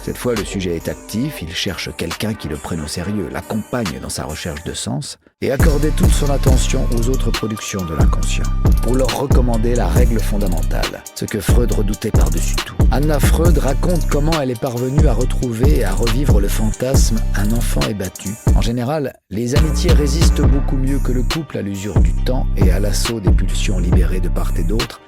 Cette fois, le sujet est actif, il cherche quelqu'un qui le prenne au sérieux, l'accompagne dans sa recherche de sens et accorder toute son attention aux autres productions de l'inconscient, pour leur recommander la règle fondamentale, ce que Freud redoutait par-dessus tout. Anna Freud raconte comment elle est parvenue à retrouver et à revivre le fantasme « un enfant est battu ». En général, les amitiés résistent beaucoup mieux que le couple à l'usure du temps et à l'assaut des pulsions libérées de part et d'autre,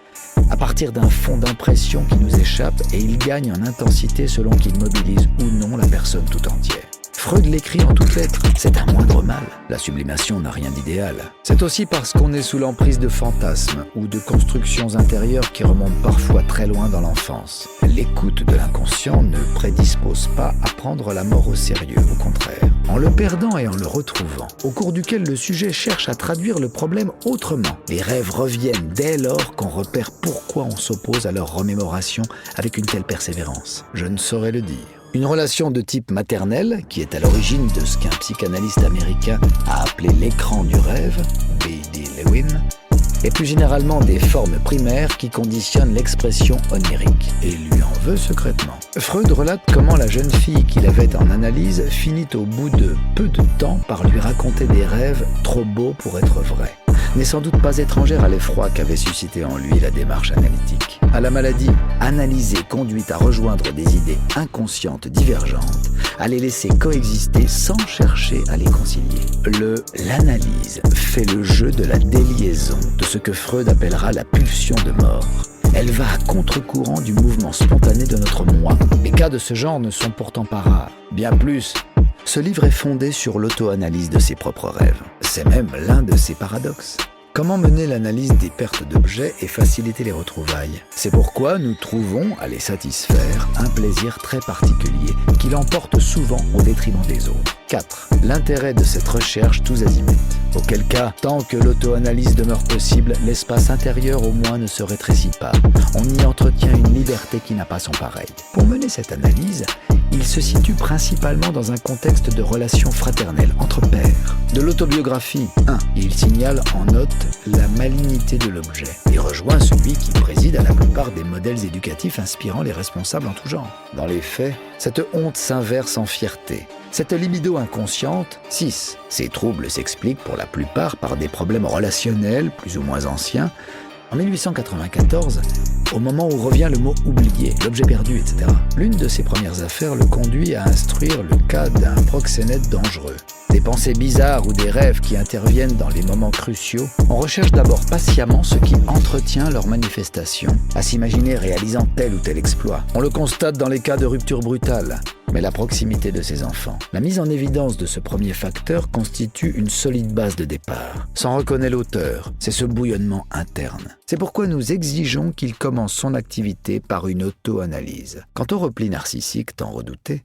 à partir d'un fond d'impression qui nous échappe et il gagne en intensité selon qu'il mobilise ou non la personne tout entière. Freud l'écrit en toutes lettres, c'est un moindre mal. La sublimation n'a rien d'idéal. C'est aussi parce qu'on est sous l'emprise de fantasmes ou de constructions intérieures qui remontent parfois très loin dans l'enfance. L'écoute de l'inconscient ne prédispose pas à prendre la mort au sérieux, au contraire. En le perdant et en le retrouvant, au cours duquel le sujet cherche à traduire le problème autrement. Les rêves reviennent dès lors qu'on repère pourquoi on s'oppose à leur remémoration avec une telle persévérance. Je ne saurais le dire. Une relation de type maternel, qui est à l'origine de ce qu'un psychanalyste américain a appelé l'écran du rêve, B.D. Lewin, et plus généralement des formes primaires qui conditionnent l'expression onirique, et lui en veut secrètement. Freud relate comment la jeune fille qu'il avait en analyse finit au bout de peu de temps par lui raconter des rêves trop beaux pour être vrais. N'est sans doute pas étrangère à l'effroi qu'avait suscité en lui la démarche analytique. À la maladie, analyser conduit à rejoindre des idées inconscientes divergentes, à les laisser coexister sans chercher à les concilier. L'analyse fait le jeu de la déliaison de ce que Freud appellera la pulsion de mort. Elle va à contre-courant du mouvement spontané de notre moi. Les cas de ce genre ne sont pourtant pas rares. Bien plus, ce livre est fondé sur l'auto-analyse de ses propres rêves. C'est même l'un de ses paradoxes. Comment mener l'analyse des pertes d'objets et faciliter les retrouvailles? C'est pourquoi nous trouvons, à les satisfaire, un plaisir très particulier qui l'emporte souvent au détriment des autres. 4. L'intérêt de cette recherche tous azimuts. Auquel cas, tant que l'auto-analyse demeure possible, l'espace intérieur au moins ne se rétrécit pas. On y entretient une liberté qui n'a pas son pareil. Pour mener cette analyse, il se situe principalement dans un contexte de relations fraternelles entre pairs. De l'autobiographie, 1. Il signale en note la malignité de l'objet et rejoint celui qui préside à la plupart des modèles éducatifs inspirant les responsables en tout genre. Dans les faits, cette honte s'inverse en fierté. Cette libido inconsciente, 6. Ces troubles s'expliquent pour la plupart par des problèmes relationnels plus ou moins anciens. En 1894, au moment où revient le mot oublié, l'objet perdu, etc., l'une de ses premières affaires le conduit à instruire le cas d'un proxénète dangereux. Des pensées bizarres ou des rêves qui interviennent dans les moments cruciaux, on recherche d'abord patiemment ce qui entretient leur manifestation, à s'imaginer réalisant tel ou tel exploit. On le constate dans les cas de rupture brutale, mais la proximité de ses enfants. La mise en évidence de ce premier facteur constitue une solide base de départ. S'en reconnaît l'auteur, c'est ce bouillonnement interne. C'est pourquoi nous exigeons qu'il commence son activité par une auto-analyse. Quant au repli narcissique tant redouté,